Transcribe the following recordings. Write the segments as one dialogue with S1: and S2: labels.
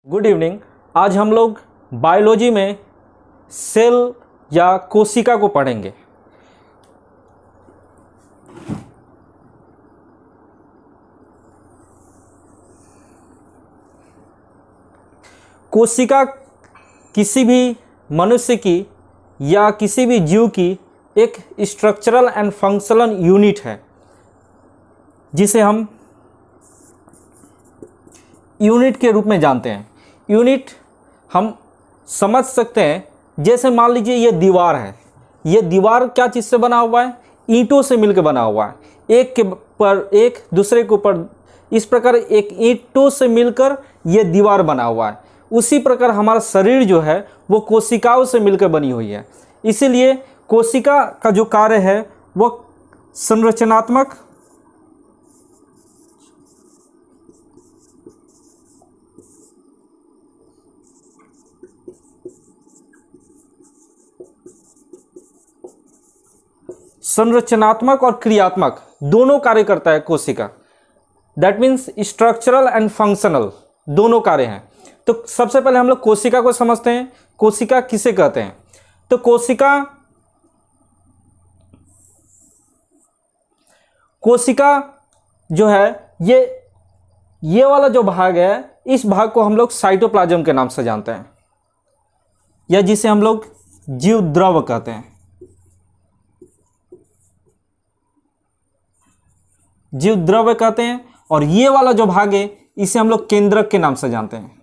S1: Good evening. आज हम लोग बायोलॉजी में सेल या कोशिका को पढ़ेंगे। कोशिका किसी भी मनुष्य की या किसी भी जीव की एक स्ट्रक्चरल एंड फंक्शनल यूनिट है, जिसे हम यूनिट के रूप में जानते हैं। यूनिट हम समझ सकते हैं, जैसे मान लीजिए ये दीवार है। ये दीवार क्या चीज़ से बना हुआ है? ईंटों से मिलकर बना हुआ है, एक के पर एक दूसरे के ऊपर। इस प्रकार एक ईंटों से मिलकर ये दीवार बना हुआ है। उसी प्रकार हमारा शरीर जो है वो कोशिकाओं से मिलकर बनी हुई है। इसीलिए कोशिका का जो कार्य है वो संरचनात्मक, और क्रियात्मक दोनों कार्य करता है कोशिका। That means structural and functional दोनों कार्य हैं। तो सबसे पहले हम लोग कोशिका को समझते हैं। कोशिका किसे कहते हैं? तो कोशिका जो है ये वाला जो भाग है, इस भाग को हम लोग साइटोप्लाज्म के नाम से जानते हैं, या जिसे हम लोग जीव द्रव कहते हैं। जीव द्रव्य कहते हैं। और ये वाला जो भाग है इसे हम लोग केंद्रक के नाम से जानते हैं।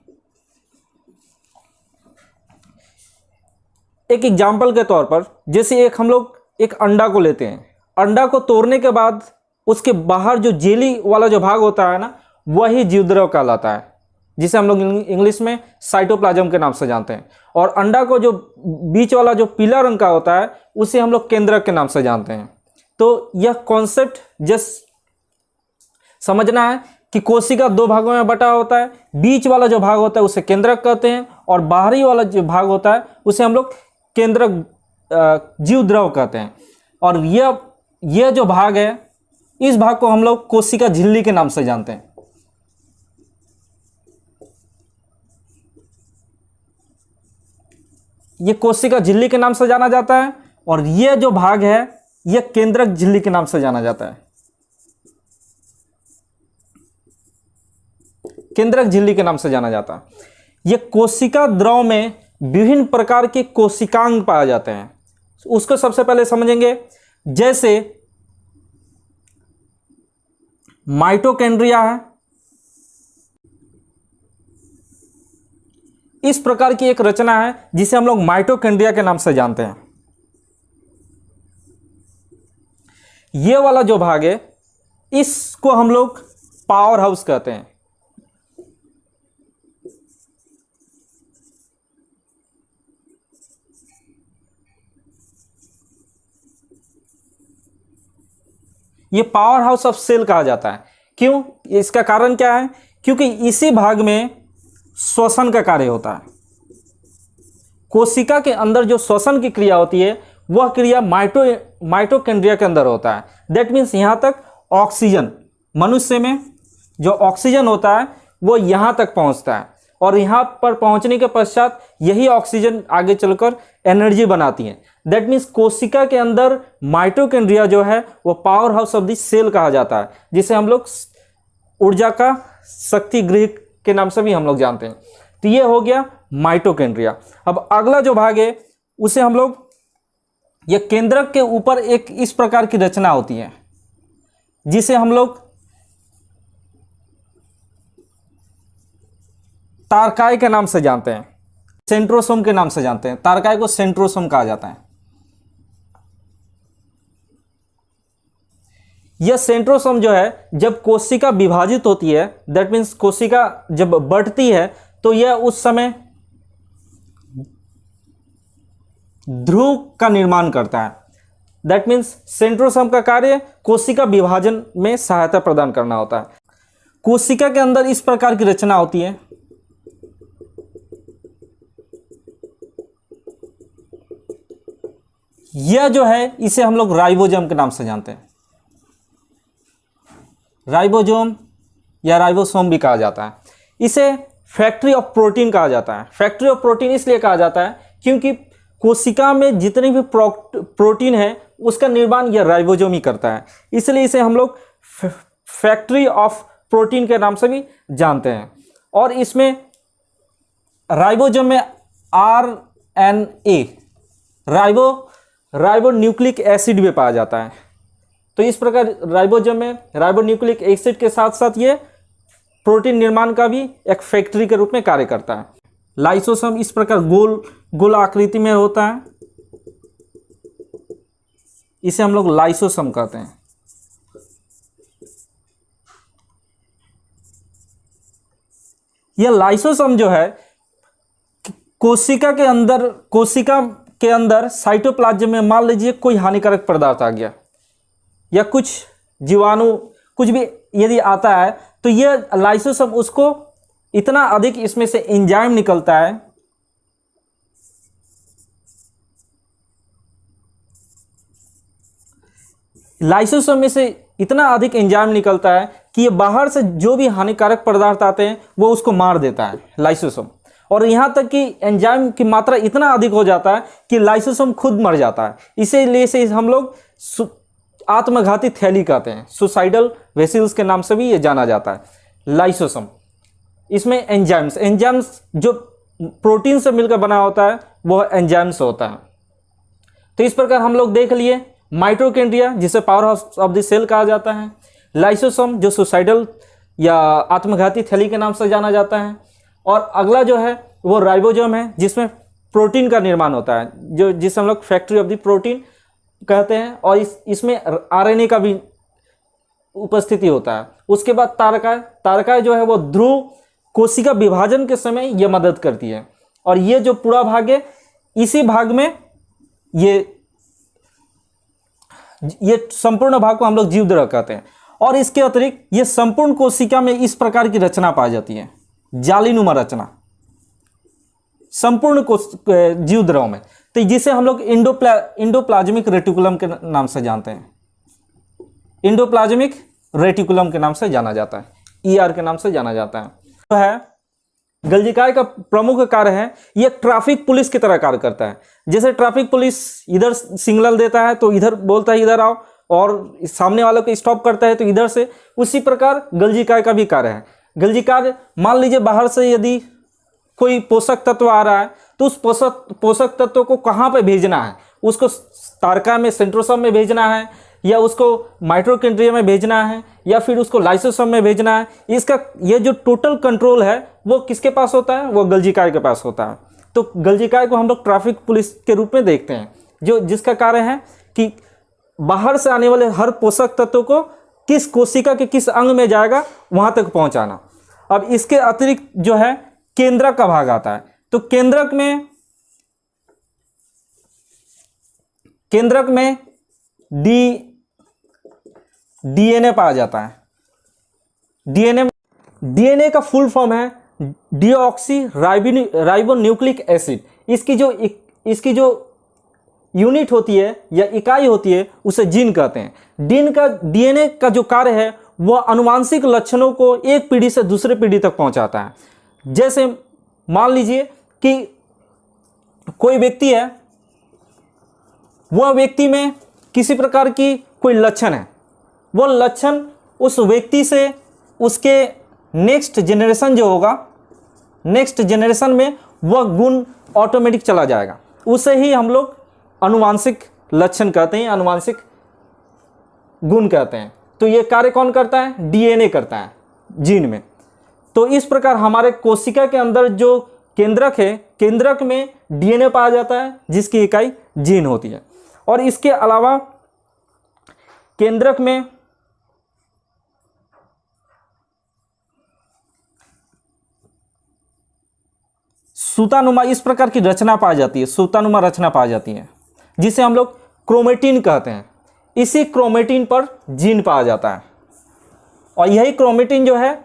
S1: एक एग्जाम्पल के तौर पर, जैसे हम लोग एक अंडा को लेते हैं। अंडा को तोड़ने के बाद उसके बाहर जो जेली वाला जो भाग होता है ना, वही जीवद्रव्य कहलाता है, जिसे हम लोग इंग्लिश में साइटोप्लाज्म के नाम से जानते हैं। और अंडा को जो बीच वाला जो पीला रंग का होता है उसे हम लोग केंद्रक के नाम से जानते हैं। तो यह कॉन्सेप्ट जस्ट समझना है कि कोशिका दो भागों में बटा होता है। बीच वाला जो भाग होता है उसे केंद्रक कहते हैं, और बाहरी वाला जो भाग होता है उसे हम लोग केंद्रक जीवद्रव्य कहते हैं। और यह जो भाग है, इस भाग को हम लोग कोशिका झिल्ली के नाम से जानते हैं। यह कोशिका झिल्ली के नाम से जाना जाता है, और यह जो भाग है यह केंद्रक झिल्ली के नाम से जाना जाता है। केंद्रक झिल्ली के नाम से जाना जाता है। यह कोशिका द्रव में विभिन्न प्रकार के कोशिकांग पाए जाते हैं। उसको सबसे पहले समझेंगे। जैसे माइटोकॉन्ड्रिया है, इस प्रकार की एक रचना है जिसे हम लोग माइटोकॉन्ड्रिया के नाम से जानते हैं। यह वाला जो भाग है इसको हम लोग पावर हाउस कहते हैं। ये पावर हाउस ऑफ सेल कहा जाता है। क्यों? इसका कारण क्या है? क्योंकि इसी भाग में श्वसन का कार्य होता है। कोशिका के अंदर जो श्वसन की क्रिया होती है वह क्रिया माइटोकॉन्ड्रिया के अंदर होता है। दैट मीन्स यहाँ तक ऑक्सीजन, मनुष्य में जो ऑक्सीजन होता है वो यहाँ तक पहुँचता है, और यहाँ पर पहुँचने के पश्चात यही ऑक्सीजन आगे चलकर एनर्जी बनाती है। दैट मीन्स कोशिका के अंदर माइटोकॉन्ड्रिया जो है वो powerhouse of the cell कहा जाता है, जिसे हम लोग ऊर्जा का शक्ति गृह के नाम से भी हम लोग जानते हैं। तो ये हो गया माइटोकॉन्ड्रिया। अब अगला जो भाग है उसे हम लोग, ये केंद्रक के ऊपर एक इस प्रकार की रचना होती है जिसे हम लोग तारकाय के नाम से जानते हैं, सेंट्रोसोम के नाम से जानते हैं। तारकाय को सेंट्रोसोम कहा जाता है। यह सेंट्रोसोम जो है, जब कोशिका विभाजित होती है, दैट मीन्स कोशिका जब बढ़ती है, तो यह उस समय ध्रुव का निर्माण करता है। दैट मीन्स सेंट्रोसोम का कार्य कोशिका विभाजन में सहायता प्रदान करना होता है। कोशिका के अंदर इस प्रकार की रचना होती है। यह जो है इसे हम लोग राइबोसोम के नाम से जानते हैं। राइबोसोम या राइबोसोम भी कहा जाता है। इसे फैक्ट्री ऑफ प्रोटीन कहा जाता है। फैक्ट्री ऑफ प्रोटीन इसलिए कहा जाता है क्योंकि कोशिका में जितनी भी प्रोटीन है उसका निर्माण यह राइबोसोम ही करता है, इसलिए इसे हम लोग फैक्ट्री ऑफ प्रोटीन के नाम से भी जानते हैं। और इसमें राइबोसोम में RNA राइबो न्यूक्लिक एसिड भी पाया जाता है। तो इस प्रकार राइबोसोम में राइबो न्यूक्लिक एसिड के साथ साथ ये प्रोटीन निर्माण का भी एक फैक्ट्री के रूप में कार्य करता है। लाइसोसोम इस प्रकार गोल आकृति में होता है, इसे हम लोग लाइसोसोम कहते हैं। यह लाइसोसोम जो है कोशिका के अंदर साइटोप्लाज्म में मान लीजिए कोई हानिकारक पदार्थ आ गया या कुछ जीवाणु कुछ भी यदि आता है तो यह लाइसोसोम उसको इतना अधिक इसमें से एंजाइम निकलता है लाइसोसोम में से इतना अधिक एंजाइम निकलता है कि ये बाहर से जो भी हानिकारक पदार्थ आते हैं वो उसको मार देता है लाइसोसोम। और यहाँ तक कि एंजाइम की मात्रा इतना अधिक हो जाता है कि लाइसोसोम खुद मर जाता है। इसीलिए से हम लोग आत्मघाती थैली कहते हैं, सुसाइडल वेसिल्स के नाम से भी ये जाना जाता है लाइसोसोम। इसमें एंजाइम्स जो प्रोटीन से मिलकर बना होता है वह एंजाइम्स होता है। तो इस प्रकार हम लोग देख लिए माइटोकॉन्ड्रिया जिसे powerhouse of the cell कहा जाता है, लाइसोसोम जो सुसाइडल या आत्मघाती थैली के नाम से जाना जाता है, और अगला जो है वो राइबोसोम है जिसमें प्रोटीन का निर्माण होता है जिसे हम लोग फैक्ट्री ऑफ द प्रोटीन कहते हैं, और इसमें RNA का भी उपस्थिति होता है। उसके बाद तारकाय जो है वो ध्रुव कोशिका विभाजन के समय ये मदद करती है, और ये जो पूरा भाग है इसी भाग में ये संपूर्ण भाग को हम लोग जीवद्रव कहते हैं। और इसके अतिरिक्त ये संपूर्ण कोशिका में इस प्रकार की रचना पाई जाती है, जालीनुमा रचना संपूर्ण जीवद्रव में, तो जिसे हम लोग इंडोप्लाज्मिक रेटिकुलम के नाम से जानते हैं। इंडोप्लाज्मिक रेटिकुलम के नाम से जाना जाता है, ER के नाम से जाना जाता है। तो है गल्जिकाय का प्रमुख कार्य है ये ट्रैफिक पुलिस की तरह कार्य करता है। जैसे ट्रैफिक पुलिस इधर सिग्नल देता है तो इधर बोलता है इधर आओ, और सामने वालों को स्टॉप करता है तो इधर से, उसी प्रकार गल्जिकाय का भी कार्य है। गल्जिकाय मान लीजिए बाहर से यदि कोई पोषक तत्व आ रहा है तो उस पोषक तत्व को कहाँ पे भेजना है, उसको तारका में सेंट्रोसोम में भेजना है, या उसको माइटोकॉन्ड्रिया में भेजना है, या फिर उसको लाइसोसोम में भेजना है। इसका ये जो टोटल कंट्रोल है वो किसके पास होता है, वो गल्जिकाय के पास होता है। तो गल्जिकाय को हम लोग ट्रैफिक पुलिस के रूप में देखते हैं, जिसका कार्य है कि बाहर से आने वाले हर पोषक तत्व को किस कोशिका के किस अंग में जाएगा वहां तक पहुंचाना। अब इसके अतिरिक्त जो है केंद्रक का भाग आता है। तो केंद्रक में DNA पाया जाता है। DNA का फुल फॉर्म है डीऑक्सी राइबो न्यूक्लिक एसिड। इसकी जो यूनिट होती है या इकाई होती है उसे जीन कहते हैं। DNA का जो कार्य है वह अनुवांशिक लक्षणों को एक पीढ़ी से दूसरे पीढ़ी तक पहुंचाता है। जैसे मान लीजिए कि कोई व्यक्ति है, वह व्यक्ति में किसी प्रकार की कोई लक्षण है, वह लक्षण उस व्यक्ति से उसके नेक्स्ट जनरेशन जो होगा, नेक्स्ट जनरेशन में वह गुण ऑटोमेटिक चला जाएगा। उसे ही हम लोग अनुवांशिक लक्षण कहते हैं, अनुवांशिक गुण कहते हैं। तो ये कार्य कौन करता है, DNA करता है जीन में। तो इस प्रकार हमारे कोशिका के अंदर जो केंद्रक है, केंद्रक में DNA पाया जाता है जिसकी इकाई जीन होती है। और इसके अलावा केंद्रक में सूतानुमा इस प्रकार की रचना पाई जाती है, सूतानुमा रचना पाई जाती है जिसे हम लोग क्रोमेटिन कहते हैं। इसी क्रोमेटिन पर जीन पाया जाता है, और यही क्रोमेटिन जो है,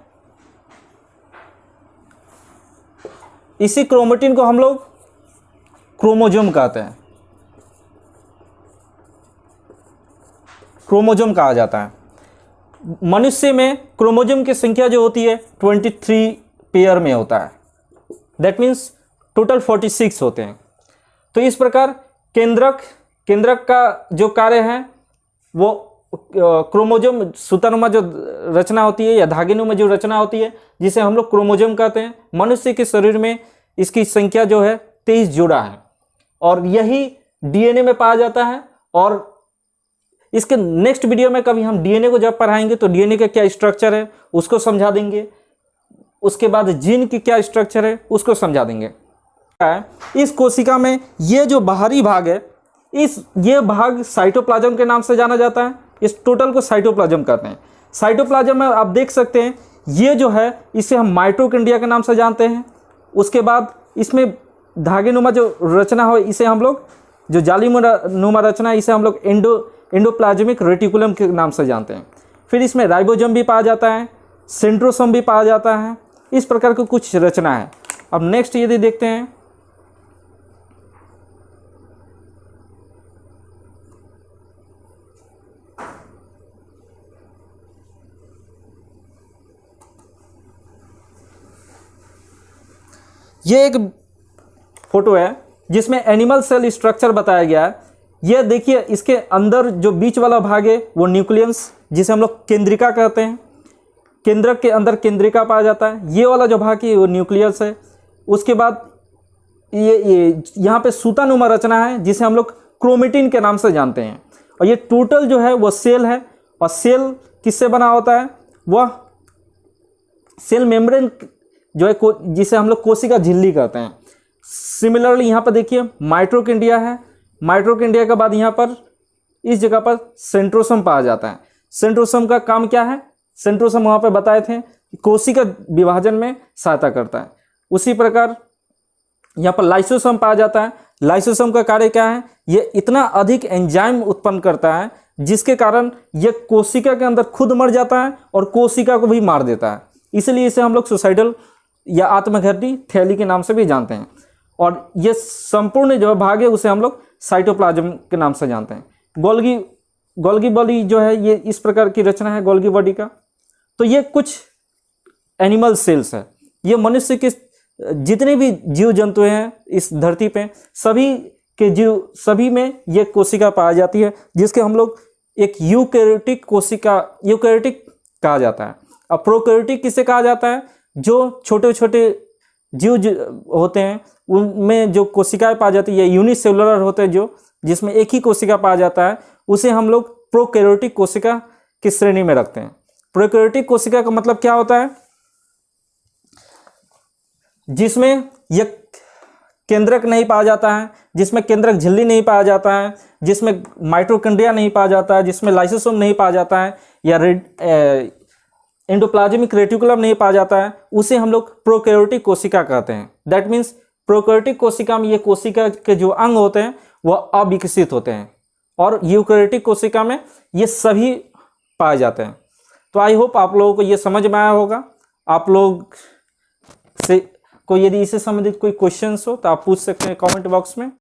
S1: इसी क्रोमेटिन को हम लोग क्रोमोजोम कहते हैं, क्रोमोजोम कहा जाता है। मनुष्य में क्रोमोजोम की संख्या जो होती है 23 पेयर में होता है। दैट मीन्स टोटल 46 होते हैं। तो इस प्रकार केंद्रक का जो कार्य है वो क्रोमोजोम सूतानुमा जो रचना होती है या धागेनुमा जो रचना होती है जिसे हम लोग क्रोमोजोम कहते हैं। मनुष्य के शरीर में इसकी संख्या जो है 23 जोड़ा है और यही डीएनए में पाया जाता है। और इसके नेक्स्ट वीडियो में कभी हम डीएनए को जब पढ़ाएंगे तो डीएनए का क्या स्ट्रक्चर है उसको समझा देंगे, उसके बाद जीन की क्या स्ट्रक्चर है उसको समझा देंगे। इस कोशिका में ये जो बाहरी भाग है ये भाग साइटोप्लाज्म के नाम से जाना जाता है। इस टोटल को साइटोप्लाज्म कहते हैं। साइटोप्लाज्म में आप देख सकते हैं ये जो है इसे हम माइटोकॉन्ड्रिया के नाम से जानते हैं। उसके बाद इसमें धागेनुमा जो रचना हो इसे हम लोग जो जालीनुमा रचना है इसे हम लोग एंडोप्लाज्मिक रेटिकुलम के नाम से जानते हैं। फिर इसमें राइबोसोम भी पाया जाता है, सेंट्रोसोम भी पाया जाता है। इस प्रकार की कुछ रचना है। अब नेक्स्ट यदि देखते हैं ये एक फोटो है जिसमें एनिमल सेल स्ट्रक्चर बताया गया है। ये देखिए इसके अंदर जो बीच वाला भाग है वो न्यूक्लियस जिसे हम लोग केंद्रिका कहते हैं। केंद्रक के अंदर केंद्रिका पाया जाता है। ये वाला जो भाग है वो न्यूक्लियस है। उसके बाद ये यहाँ पे सूतानुमा रचना है जिसे हम लोग क्रोमेटिन के नाम से जानते हैं। और ये टोटल जो है वो सेल है। और सेल किससे बना होता है? वह सेल मेम्ब्रेन जो है जिसे हम लोग कोशिका झिल्ली कहते हैं। सिमिलरली यहाँ पर देखिए माइटोकॉन्ड्रिया है। माइटोकॉन्ड्रिया के बाद यहाँ पर इस जगह पर सेंट्रोसोम पाया जाता है। सेंट्रोसोम का काम क्या है? सेंट्रोसोम वहाँ पर बताए थे कोशिका विभाजन में सहायता करता है। उसी प्रकार यहाँ पर लाइसोसोम पाया जाता है। लाइसोसोम का कार्य क्या है? ये इतना अधिक एंजाइम उत्पन्न करता है जिसके कारण ये कोशिका के अंदर खुद मर जाता है और कोशिका को भी मार देता है। इसलिए इसे हम लोग सुसाइडल या आत्मघाती थैली के नाम से भी जानते हैं। और ये संपूर्ण जो भाग है उसे हम लोग साइटोप्लाज्म के नाम से जानते हैं। गोल्गी बॉडी जो है ये इस प्रकार की रचना है गोल्गी बॉडी का। तो ये कुछ एनिमल सेल्स है। ये मनुष्य के जितने भी जीव जंतु हैं इस धरती पे सभी में ये कोशिका पाई जाती है जिसके हम लोग एक यूकैरियोटिक कहा जाता है। अब प्रोकैरियोटिक किसे कहा जाता है? जो छोटे छोटे जीव होते हैं उनमें जो कोशिकाएं पाई जाती है यूनिसेलुलर होते हैं जो जिसमें एक ही कोशिका पाया जाता है उसे हम लोग प्रोकैरियोटिक कोशिका की श्रेणी में रखते हैं। प्रोकैरियोटिक कोशिका का मतलब क्या होता है? जिसमें यह केंद्रक नहीं पाया जाता है, जिसमें केंद्रक झिल्ली नहीं पाया जाता है, जिसमें माइटोकॉन्ड्रिया नहीं पाया जाता है, जिसमें लाइसोसोम नहीं पाया जाता है या एंडोप्लाज्मिक रेटिकुलम नहीं पाया जाता है, उसे हम लोग प्रोकैरियोटिक कोशिका कहते हैं। दैट मीन्स प्रोकैरियोटिक कोशिका में ये कोशिका के जो अंग होते हैं वह अविकसित होते हैं और यूकैरियोटिक कोशिका में ये सभी पाए जाते हैं। तो आई होप आप लोगों को ये समझ में आया होगा। आप लोग से कोई यदि इससे संबंधित कोई क्वेश्चंस हो तो आप पूछ सकते हैं कमेंट बॉक्स में।